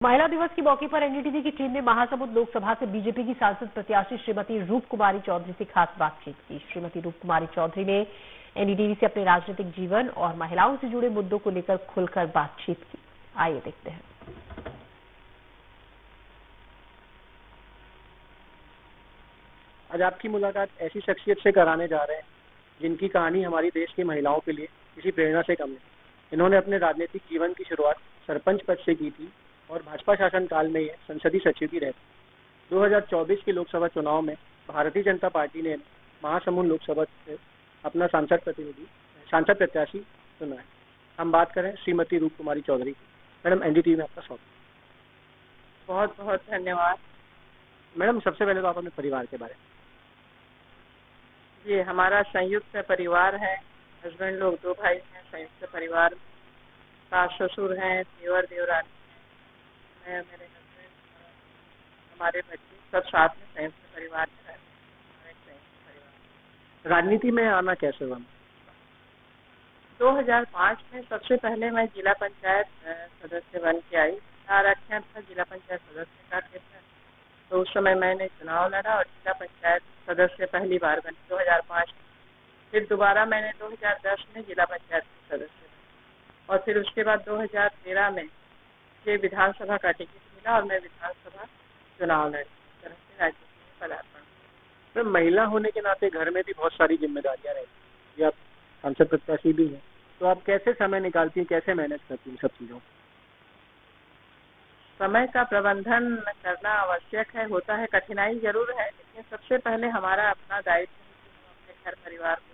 महिला दिवस के मौके पर एनडीटीवी की टीम ने महासमुंद लोकसभा से बीजेपी की सांसद प्रत्याशी श्रीमती रूप कुमारी चौधरी से खास बातचीत की। श्रीमती रूप कुमारी चौधरी ने एनडीटीवी से अपने राजनीतिक जीवन और महिलाओं से जुड़े मुद्दों को लेकर खुलकर बातचीत की। आइए देखते हैं। आज आपकी मुलाकात ऐसी शख्सियत से कराने जा रहे हैं जिनकी कहानी हमारी देश की महिलाओं के लिए किसी प्रेरणा से कम है। इन्होंने अपने राजनीतिक जीवन की शुरुआत सरपंच पद से की थी और भाजपा शासन काल में ये संसदीय सचिव भी रहे। 2024 के लोकसभा चुनाव में भारतीय जनता पार्टी ने महासमुंद लोकसभा से अपना सांसद प्रत्याशी चुना है। हम बात करें श्रीमती रूप कुमारी चौधरी की। मैडम, एनडीटीवी में आपका स्वागत। बहुत बहुत धन्यवाद। मैडम, सबसे पहले तो आप अपने परिवार के बारे में। ये हमारा संयुक्त परिवार है। हस्बैंड लोग 2 भाई हैं संयुक्त परिवार। सास ससुर हैं, देवर देवरानी, मैं, मेरे हस्बैंड, हमारे बच्चे सब साथ में संयुक्त परिवार में रहते हैं। संयुक्त परिवार। राजनीति में आना कैसे हुआ? 2005 में सबसे पहले मैं जिला पंचायत सदस्य बन के आई। आरक्षण था जिला पंचायत सदस्य का क्षेत्र, तो उस समय मैंने चुनाव लड़ा और जिला पंचायत सदस्य पहली बार बनी 2005 में। फिर दोबारा मैंने 2010 में जिला पंचायत सदस्य बनी और फिर उसके बाद 2013 में ये विधानसभा का टिकट मिला और मैं विधानसभा चुनाव लड़ी। इस तरह से राजनीति में पदार्पण। महिला होने के नाते घर में भी बहुत सारी जिम्मेदारियां रहती हैं। आप सांसद प्रत्याशी भी हैं, तो आप कैसे समय निकालती हैं, कैसे मैनेज करती हैं सब चीज़ों को? समय का प्रबंधन करना आवश्यक है, होता है, कठिनाई जरूर है, लेकिन सबसे पहले हमारा अपना दायित्व है कि हम अपने घर परिवार को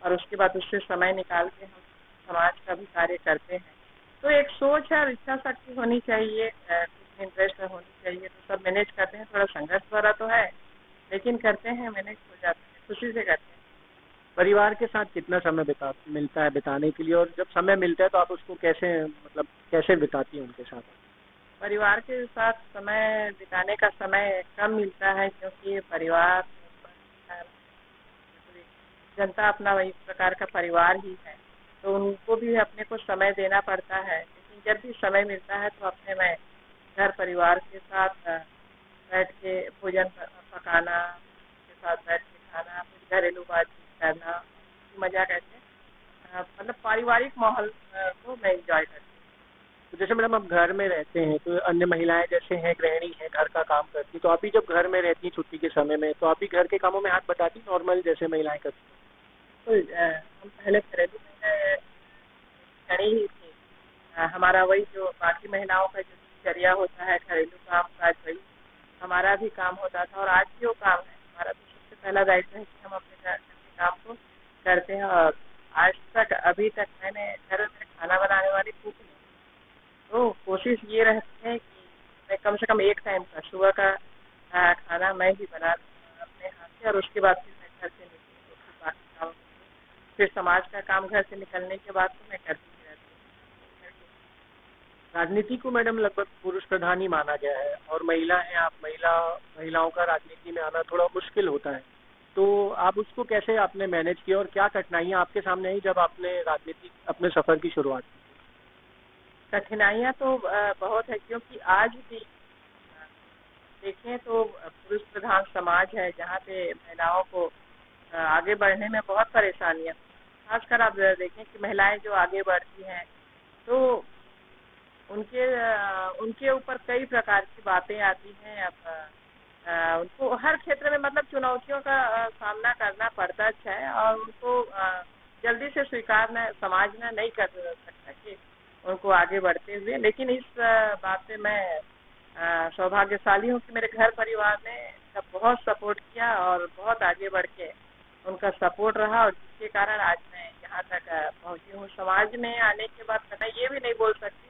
और उसके बाद उससे समय निकाल के हम समाज का भी कार्य करते हैं। तो एक सोच है और इच्छा शक्ति होनी चाहिए, कुछ इंटरेस्ट होनी चाहिए, तो सब मैनेज करते हैं। थोड़ा संघर्ष वाला तो है, लेकिन करते हैं, मैनेज हो जाते हैं, खुशी से करते हैं। परिवार के साथ कितना समय मिलता है बिताने के लिए, और जब समय मिलता है तो आप उसको कैसे बिताती हैं उनके साथ? परिवार के साथ समय बिताने का समय कम मिलता है, क्योंकि परिवार जनता अपना एक प्रकार का परिवार ही है, तो उनको भी अपने को समय देना पड़ता है। लेकिन जब भी समय मिलता है तो अपने मैं घर परिवार के साथ बैठ के भोजन पकाना, उसके साथ बैठ के खाना, फिर घरेलू बातचीत करना, मजा करते, मतलब पारिवारिक माहौल को मैं एंजॉय करती हूँ। तो जैसे मैडम आप घर में रहते हैं, तो अन्य महिलाएं जैसे हैं गृहिणी हैं, घर का काम करती, तो आप भी जब घर में रहती छुट्टी के समय में, तो आप भी घर के कामों में हाथ बटाती नॉर्मल जैसे महिलाएं करती? तो हम पहले घरेलू महिलाएं ही थी। हमारा वही जो बाकी महिलाओं का जो दिनचर्या होता है, घरेलू काम काज, वही हमारा भी काम होता था और आज भी वो काम है। हमारा तो सबसे पहला दायित्व है कि हम अपने घर के काम को करते हैं। और आज तक अभी तक मैंने घर में खाना बनाने वाली कुक नहीं, तो कोशिश ये रहती है कि मैं कम से कम एक टाइम का सुबह का खाना मैं ही बना अपने हाथ से, और उसके बाद फिर मैं घर से निकलती हूँ, फिर बाकी काम, फिर समाज का काम घर से निकलने के बाद तो मैं करती ही रहती हूँ। राजनीति को मैडम लगभग पुरुष प्रधान ही माना गया है, और महिला हैं आप, महिलाओं का राजनीति में आना थोड़ा मुश्किल होता है, तो आप उसको कैसे आपने मैनेज किया और क्या कठिनाइयाँ आपके सामने आई जब आपने राजनीति अपने सफर की शुरुआत की? कठिनाइयाँ तो बहुत है, क्योंकि आज भी देखें तो पुरुष प्रधान समाज है, जहाँ पे महिलाओं को आगे बढ़ने में बहुत परेशानियाँ। खासकर आप देखें कि महिलाएं जो आगे बढ़ती हैं तो उनके ऊपर कई प्रकार की बातें आती हैं। अब उनको हर क्षेत्र में मतलब चुनौतियों का सामना करना पड़ता है, और उनको जल्दी से समाज में नहीं कर सकता कि उनको आगे बढ़ते हुए। लेकिन इस बात से मैं सौभाग्यशाली हूँ कि मेरे घर परिवार ने बहुत सपोर्ट किया और बहुत आगे बढ़ के उनका सपोर्ट रहा, और जिसके कारण आज मैं यहाँ तक पहुँची हूँ। समाज में आने के बाद मैं ये भी नहीं बोल सकती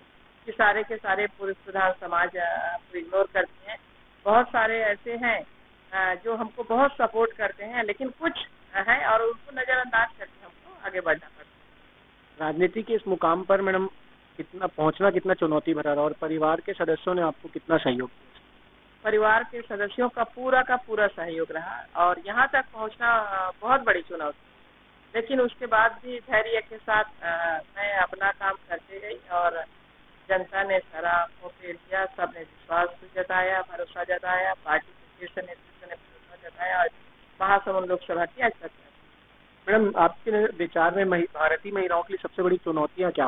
कि सारे के सारे पुरुष प्रधान समाज को इग्नोर करते हैं। बहुत सारे ऐसे हैं जो हमको बहुत सपोर्ट करते हैं, लेकिन कुछ हैं और उनको नज़रअंदाज करके हमको आगे बढ़ना पड़ता है। राजनीति के इस मुकाम पर मैडम कितना चुनौती भरा रहा, और परिवार के सदस्यों ने आपको कितना सहयोग किया? परिवार के सदस्यों का पूरा सहयोग रहा, और यहाँ तक पहुँचना बहुत बड़ी चुनौती, लेकिन उसके बाद भी धैर्य के साथ मैं अपना काम करते गई और जनता ने सारा आंखों पे लिया, सबने विश्वास जताया, भरोसा जताया, पार्टी के शीर्ष नेतृत्व ने भरोसा जताया और महासमुंद लोकसभा की आज तक। मैडम, आपके विचार में भारतीय महिलाओं के लिए सबसे बड़ी चुनौतियां क्या?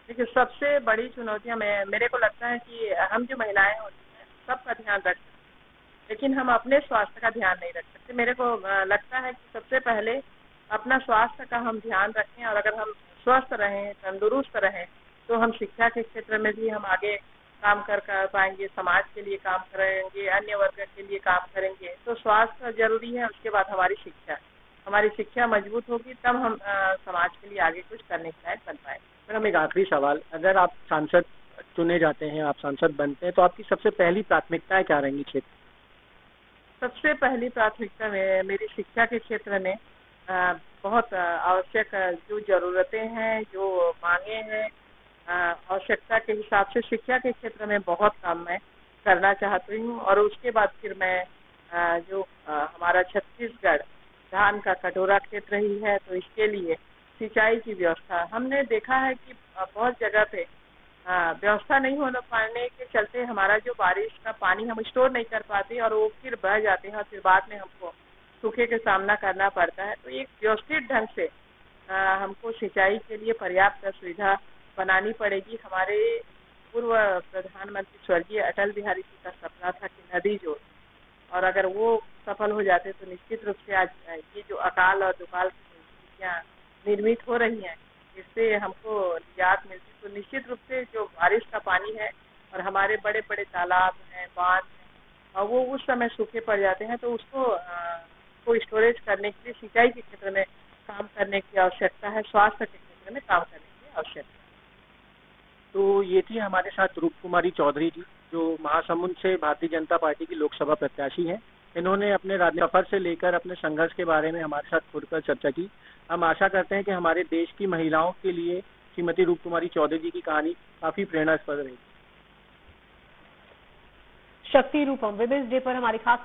देखिए, सबसे बड़ी चुनौतियां मेरे को लगता है कि हम जो महिलाएं होती हैं सबका ध्यान रख सकते हैं, लेकिन हम अपने स्वास्थ्य का ध्यान नहीं रख सकते। मेरे को लगता है कि सबसे पहले अपना स्वास्थ्य का हम ध्यान रखें, और अगर हम स्वस्थ रहें, तंदुरुस्त रहें, तो हम शिक्षा के क्षेत्र में भी हम आगे काम कर पाएंगे, समाज के लिए काम करेंगे, अन्य वर्ग के लिए काम करेंगे। तो स्वास्थ्य जरूरी है, उसके बाद हमारी शिक्षा मजबूत होगी, तब हम समाज के लिए आगे कुछ करने के लायक बन पाएंगे। मैडम, एक आखिरी सवाल, अगर आप सांसद चुने जाते हैं, आप सांसद बनते हैं, तो आपकी सबसे पहली प्राथमिकताएं क्या रहेंगी क्षेत्र? सबसे पहली प्राथमिकता मेरी शिक्षा के क्षेत्र में बहुत आवश्यक जो जरूरतें हैं, जो मांगे हैं, आवश्यकता के हिसाब से शिक्षा के क्षेत्र में बहुत काम मैं करना चाहती हूँ। और उसके बाद फिर मैं जो हमारा छत्तीसगढ़ धान का कटोरा क्षेत्र ही है, तो इसके लिए सिंचाई की व्यवस्था हमने देखा है कि बहुत जगह पे व्यवस्था नहीं होने पाने के चलते हमारा जो बारिश का पानी हम स्टोर नहीं कर पाते और वो फिर बह जाते हैं और फिर बाद में हमको सूखे का सामना करना पड़ता है। तो एक व्यवस्थित ढंग से हमको सिंचाई के लिए पर्याप्त सुविधा बनानी पड़ेगी। हमारे पूर्व प्रधानमंत्री स्वर्गीय अटल बिहारी जी का सपना था कि नदी जोड़, और अगर वो सफल हो जाते तो निश्चित रूप से आज ये जो अकाल और दुकाल की स्थितियाँ निर्मित हो रही हैं, इससे हमको निजात मिलती। तो निश्चित रूप से जो बारिश का पानी है और हमारे बड़े बड़े तालाब हैं, बांध हैं, और वो उस समय सूखे पड़ जाते हैं, तो उसको स्टोरेज करने के लिए सिंचाई के क्षेत्र में काम करने की आवश्यकता है, स्वास्थ्य के क्षेत्र में काम करने की आवश्यकता है। तो ये थी हमारे साथ रूप कुमारी चौधरी जी, जो महासमुंद से भारतीय जनता पार्टी की लोकसभा प्रत्याशी हैं। इन्होंने अपने राजनीतिक सफर से लेकर अपने संघर्ष के बारे में हमारे साथ खुलकर चर्चा की। हम आशा करते हैं कि हमारे देश की महिलाओं के लिए श्रीमती रूप कुमारी चौधरी जी की कहानी काफी प्रेरणास्पद रहेगी। शक्ति रूपम वुमेन्स डे पर हमारी खास